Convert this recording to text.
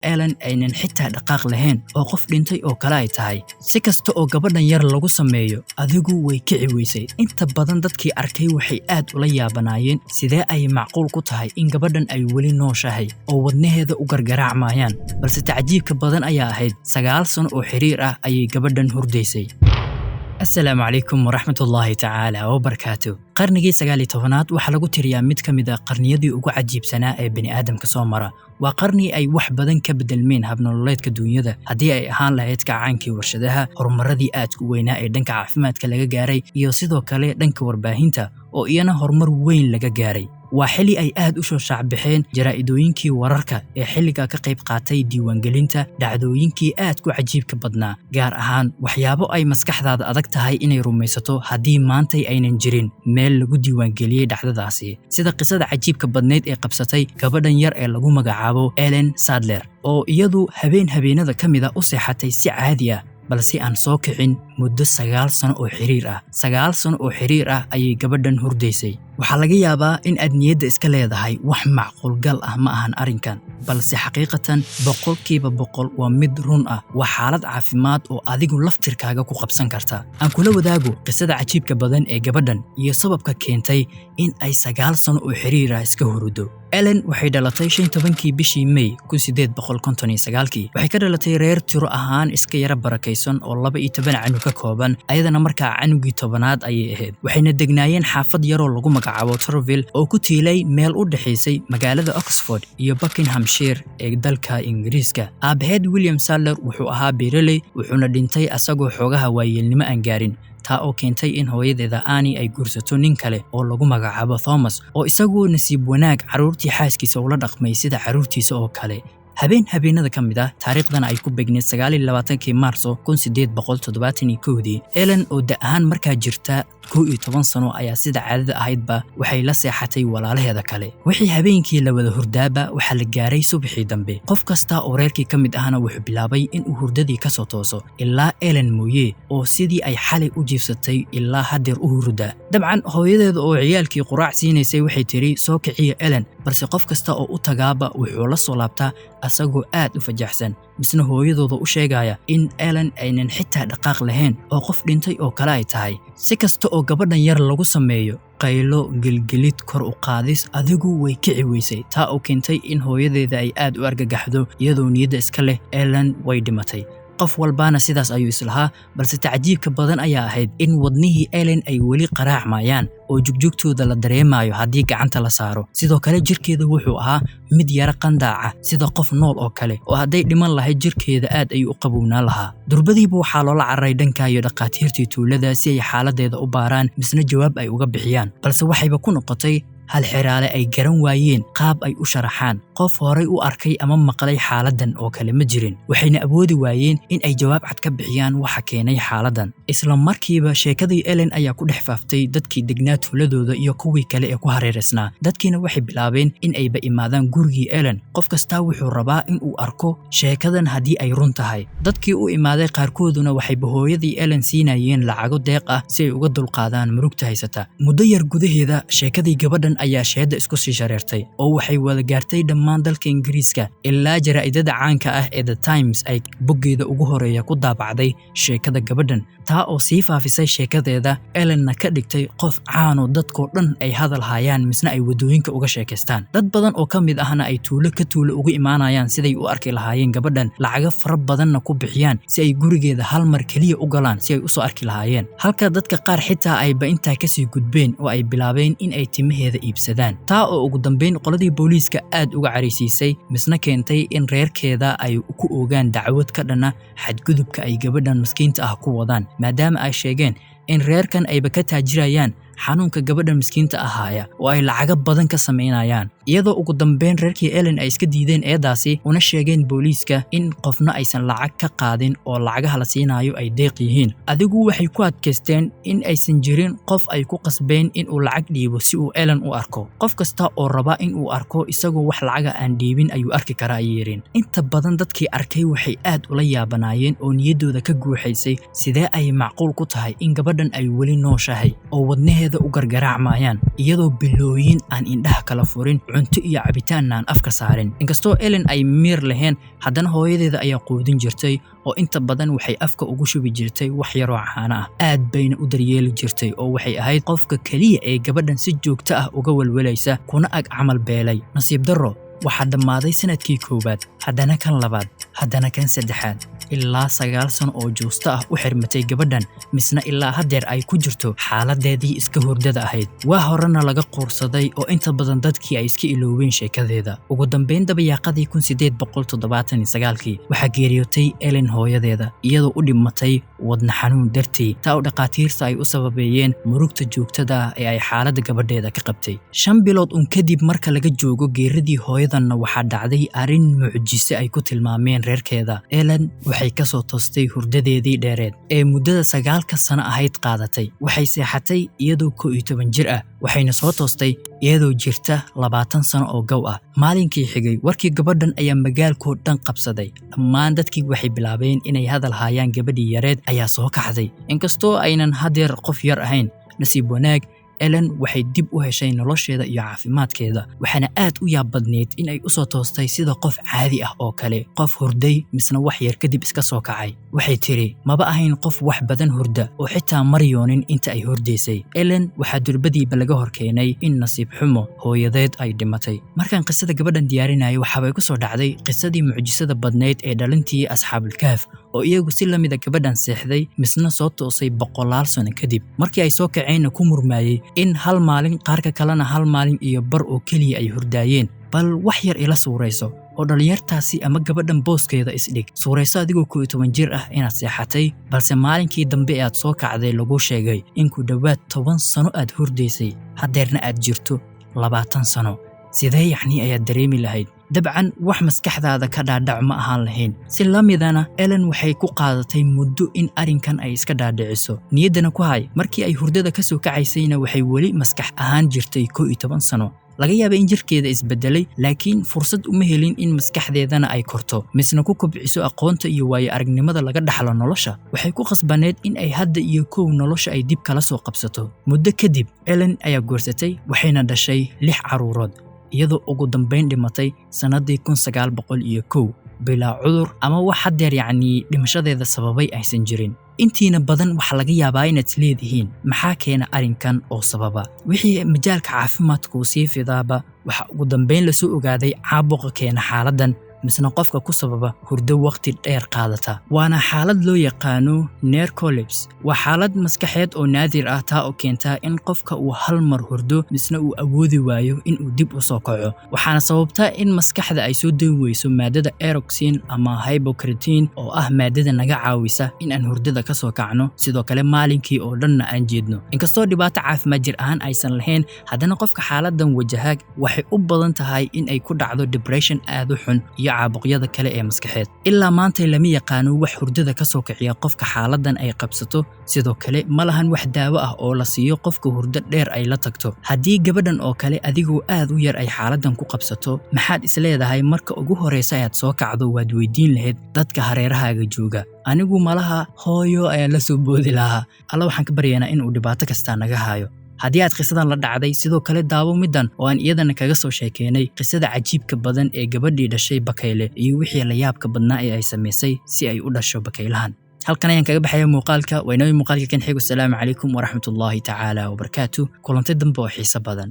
Ellen aynan xitaa dhaqaaq lahayn oo qof dhintay oo kale ay tahay. Si kasta oo gabadhan yar lagu sameeyo, adigu way kici weysay. Inta badan dadkii arkay waxay aad ula yaabanaayeen sidee ay macquul ku tahay in gabadhan ay weli nooshahay oo wadnaheeda u gargaraacmayaan. Balse tacjiibka badan ayaa ahayd 9 sano oo xiriir ah ayay gabadhan hurdaysay. السلام عليكم ورحمة الله تعالى وبركاته. قرنigii 19aad waxa lagu tiriyaa mid kamid ah qarniyadii ugu cajiibsanaa ee bani aadamka soo mara. waa qarni ay wax badan ka bedelmeen habnololeedka dunyada haddii ay ahaan lahayd kacaankii warshadaha, horumaradii aadka u weynaa ee dhanka caafimaadka laga gaaray iyo sidoo kale dhanka warbaahinta oo iyana horumar weyn laga gaaray. waa xilli ay aad u soo shacbixeen jaraa'idooyinkii wararka ee xilliga ka qayb qaatay diiwaangelinta dhacdooyinkii aad ku cajiibka badnaa, gaar ahaan waxyaabo ay maskaxdaada adag tahay inay rumaysato haddii maantay aynan jirin meel lagu diiwaangeliyey dhacdadaasi. sida qisada cajiibka badneyd ee qabsatay gabadhan yar ee lagu magacaabo Ellen Sadler oo iyadu habeenada ka mid ah u seexatay si caadi ah balse aan soo kicin muddo 9 sano oo xiriir ah. 9 sano oo xiriir ah ayay gabadhan hurdaysay. waxaa laga yaabaa in aad niyadda iska leedahay wax macquul gal ah ma ahan arrinkan, balse xaqiiqatan 100% waa mid run ah. waa xaalad caafimaad oo adigu laftirkaaga ku qabsan karta. aan kula wadaago qisada cajiibka badan ee gabadhan iyo sababka keentay in ay 9 sano oo xiriir ah iska hurdo. Ellen waxay dhalatay 15kii bishii May 1859. waxay ka dhalatay reer tiro ahaan iska yara barakaysan oo 12 canug ka kooban, ayadana markaa canugii 10aad ayay ahayd. waxayna degnaayeen xaafad yaroo lagu magacaabo Turville oo ku tiilay meel u dhaxaysay magaalada Oxford iyo Buckinghamshire ee dalka Ingiriiska. aabaheed William Sadler wuxuu ahaa beeraley, wuxuuna dhintay asagoo xoogaha waayeelnimo aan gaarin, taa oo keentay in hooyadeeda Annie ay guursato nin kale oo lagu magacaabo Thomas oo isagu nasiib wanaag caruurtii xaaskiisa ula dhaqmay sida caruurtiisa oo kale. habeenada ka mid ah taariikhdan ay ku beegneed 29kii Maarso 1871. Ellen oo da'aan markaa jirta 11 sano ayaa sida caadada ahaydba waxay la seexatay walaalaheeda kale. wixii habeenkii la wada hurdaaba waxa la gaaray subaxii dambe. qof kasta oo reerkii ka mid ahna wuxuu bilaabay in uu hurdadii ka soo tooso ilaa Ellen mooyee oo sidii ay xalay u jiifsatay ilaa hadeer u hurda. dabcan hooyadeeda oo ciyaalkii quraac siinaysay waxay tiri soo kiciya Ellen, balse qof kasta oo u tagaaba wuxuu la soo laabtaa asagoo aad u fajaxsan, misna hooyadooda u sheegaya in Ellen aynan xitaa dhaqaaq lahayn oo qof dhintay oo kale ay tahay. si kasta oo gabadhan yar lagu sameeyo, qaylo, gilgilid, kor u qaadis, adigu way kici weysay. taa oo keentay in hooyadeeda ay aad u argagaxdo iyadoo niyadda iska leh Ellen way dhimatay. qof walbaana sidaas ayuu islahaa, balse tacjiibka badan ayaa ahayd in wadnihii Ellen ay weli qaraacmayaan oo jugjugtooda la dareemayo haddii gacanta la saaro. sidoo kale jirkeeda wuxuu ahaa mid yara qandaaca sida qof nool oo kale, oo hadday dhiman lahayd jirkeeda aad ayuu u qabownaan lahaa. durbadiiba waxaa loola cararay dhanka iyo dhaqaatiirtii tuulada si ay xaaladeeda u baaraan misna jawaab ay uga bixiyaan, balse waxayba ku noqotay hal xiraale ay garan waayeen qaab ay u sharaxaan. qof horay u arkay ama maqlay xaaladan oo kale ma jirin, waxayna awoodi waayeen in ay jawaab cad ka bixiyaan waxa keenay xaaladan. isla markiiba sheekadii Ellen ayaa ku dhex faaftay dadkii degnaa tuuladooda iyo kuwii kale ee ku hareereysnaa. dadkiina waxay bilaabeen in ayba imaadaan gurigii Ellen. qof kastaa wuxuu rabaa in uu arko sheekadan haddii ay run tahay. dadkii u imaaday qaarkooduna waxayba hooyadii Ellen siinayeen lacago deeq ah si ay uga dulqaadaan murugta haysata. muddo yar gudaheeda sheekadii gabadhan ayaa sheeda isku sii shareertay oo waxay wada gaartay dhammaan dalka Ingiriiska ilaa jaraa'idada caanka ah ee The Times ay boggeeda ugu horeeya ku daabacday sheekada gabadhan, taa oo sii faafisay sheekadeeda. Ellenna ka dhigtay qof caan oo dadkoo dhan ay hadal hayaan misna ay wadooyinka uga sheekaystaan. dad badan oo ka mid ahna ay tuulo ugu imaanayaan siday u arki lahaayeen gabadhan, lacago fara badanna ku bixiyaan si ay gurigeeda hal mar kaliya u galaan si ay u soo arki lahaayeen. halka dadka qaar xitaa ayba intaa kasii gudbeen oo ay bilaabeen in ay timaheeda iibsadaan, taa oo ugu dambeyn qoladii booliiska aad uga careysiisay misna keentay in reerkeeda ay ku ogaan dacwad ka dhana xadgudubka ay gabadhan miskiinta ah ku wadaan, maadaama ay sheegeen in reerkan ayba ka taajirayaan xanuunka gabadhan miskiinta ahaaya oo ay lacago badan ka sameynayaan. iyadoo ugu dambeyn reerkii Ellen ay iska diideen eedaasi una sheegeen booliiska in qofna aysan lacag ka qaadin oo lacagaha la siinayo ay deeq yihiin. adigu waxay ku adkaysteen in aysan jirin qof ay ku qasbeen in uu lacag dhiibo si uu Ellen u arko. qof kasta oo raba in uu arko isagoo wax lacaga aan dhiibin ayuu arki karaa ay yireen. inta badan dadkii arkay waxay aad ula yaabanaayeen oo niyaddooda ka guuxaysay sidee ay macquul ku tahay in gabadhan ay weli nooshahay oo wadnaheeda wadnaheeda u gargaraacmayaan iyadoo bilooyin aan indhaha kala furin cunto iyo cabitaan aan afka saarin inkastoo Ellen ay miir lahayn haddana hooyadeeda ayaa quudin jirtay oo inta badan waxay afka ugu shubi jirtay wax yar oo caano ah aad bayna u daryeeli jirtay oo waxay ahayd qofka kaliya ee gabadhan si joogto ah uga walwalaysa kuna ag camal beelay nasiib darro waxaa dhammaaday sanadkii koowaad haddana kan labaad haddana kan saddexaad ilaa 9 sano oo juusta ah u xirmatay gabadhan misna ilaa haddeer ay ku jirto xaaladeedii iska hurdada ahayd waa horena laga qoorsaday oo inta badan dadkii ay iska iloobeen sheekadeeda ugu dambeyn dabayaaqadii 1879kii waxaa geeriyootay Ellen hooyadeeda iyadoo u dhimatay wadna xanuun dartii taa u dhaqaatiirta ay u sababeeyeen murugta joogtada ah ee ay xaaladda gabadheeda ka qabtay 5 bilood kadib marka laga joogo geeridii hooyadanna waxaa dhacday arrin mucjise ay ku tilmaameen reerkeeda Ellen waxay ka soo toostay hurdadeedii dheereed ee muddada 9 sano ahayd qaadatay waxay seexatay iyadoo 11 jir ah waxayna soo toostay iyadoo jirta 20 sano oo gow ah maalinkii xigay warkii gabadhan ayaa magaalkoo dhan qabsaday dhammaan dadkii waxay bilaabeen inay hadal hayaan gabadhii yareed ayaa soo kacday inkastoo aynan hadeer qof yar ahayn nasiib wanaag Ellen waxay dib u heshay nolosheeda iyo caafimaadkeeda waxaana aad u yaab badneed in ay u soo toostay sida qof caadi ah oo kale qof hurday misna wax yar kadib iska soo kacay waxay tiri maba ahayn qof wax badan hurda oo xitaa mariyoonin inta ay hurdaysay Ellen waxaa durbadiiba laga horkeenay in nasiib xumo hooyadeed ay dhimatay markaan qisada gabadhan diyaarinayay waxaabay ku soo dhacday qisadii mucjisada badneyd ee dhalintii asxaabul kahf oo iyagu si lamida gabadhan seexday misna soo toosay 100 sano kadib markii ay soo kaceen ku murmaayay in hal maalin qaarka kalena hal maalin iyo bar oo kaliya ay hurdaayeen bal wax yar ila suurayso oo dhalinyartaasi ama gabadhan booskeeda isdhig suurayso adigoo 11 jir ah inaad seexatay balse maalinkii dambe aad soo kacday lagu sheegay in ku dhawaad 10 sano aad hurdaysay hadeerna aad jirto 20 sano sidee yacni ayaad dareemi lahayd dabcan wax maskaxdaada ka dhaadhac ma ahaan lahayn si lamidana Ellen waxay ku qaadatay muddo in arinkan ay iska dhaadhiciso niyadana ku hay markii ay hurdada ka soo kacaysayna waxay wali maskax ahaan jirtay 11 sano laga yaabay in jirkeeda isbedelay laakiin fursad uma helin in maskaxdeedana ay korto misna ku kobciso aqoonta iyo waayo aragnimada laga dhaxlo nolosha waxay ku qasbaneed in ay hadda iyo kow nolosha ay dib kala soo qabsato muddo kadib Ellen ayaa goorsatay waxayna dhashay 6 caruurood iyadoo ugu dambeyn dhimatay sanadii 1901 bilaa cudur ama wax hadeer yacni dhimashadeeda sababay aysan jirin intiina badan waxa laga yaabaa inaad leedihiin maxaa keena arinkan oo sababa wixii majaalka caafimaadku sii fidaaba waxa ugu dambeyn la soo ogaaday caabuqa keena xaaladan misna qofka ku sababa hurdo waqti dheer qaadata waana xaalad loo yaqaano narcolepsy waa xaalad maskaxeed oo naadir ah taa oo keenta in qofka uu hal mar hurdo misna uu awoodi waayo in uu dib u soo kaco waxaana sababta in maskaxda ay soo daweyso maadada eroxin ama hypocretin oo ah maadada naga caawisa in aan hurdada ka soo kacno sidoo kale maalinkii oo dhanna aan jeedno inkastoo dhibaato caafimaad jir ahaan aysan lahayn haddana qofka xaaladan wajahaag waxay u badan tahay in ay ku dhacdo depression aad u xun caabuqyada kale ee maskaxeed ilaa maanta lama yaqaano wax hurdada ka soo kiciya qofka xaaladan ay qabsato sidoo kale ma lahan wax daawo ah oo la siiyo qofka hurdo dheer ay la tagto haddii gabadhan oo kale adigoo aad u yar ay xaaladan ku qabsato maxaad isleedahay marka ugu horeysa aad soo kacdo waad weydiin lahayd dadka hareerahaaga jooga anigu malaha hooyo ayaa la soo boodi lahaa alla waxaan ka baryaynaa inuu dhibaato kasta naga hayo haddii aad qisadan la dhacday sidoo kale daawo midan oo aan iyadana kaga soo sheekeynay qisada cajiibka badan ee gabadhii dhashay bakayle iyo wixii la yaabka badnaa ee ay samaysay si ay u dhasho bakaylahan halkan ayaan kaga baxaya muuqaalka waynooyin muuqaalka kan xigu salaamu calaykum waraxmatullaahi tacaala wabarakaatu kulantay dambe oo xiiso badan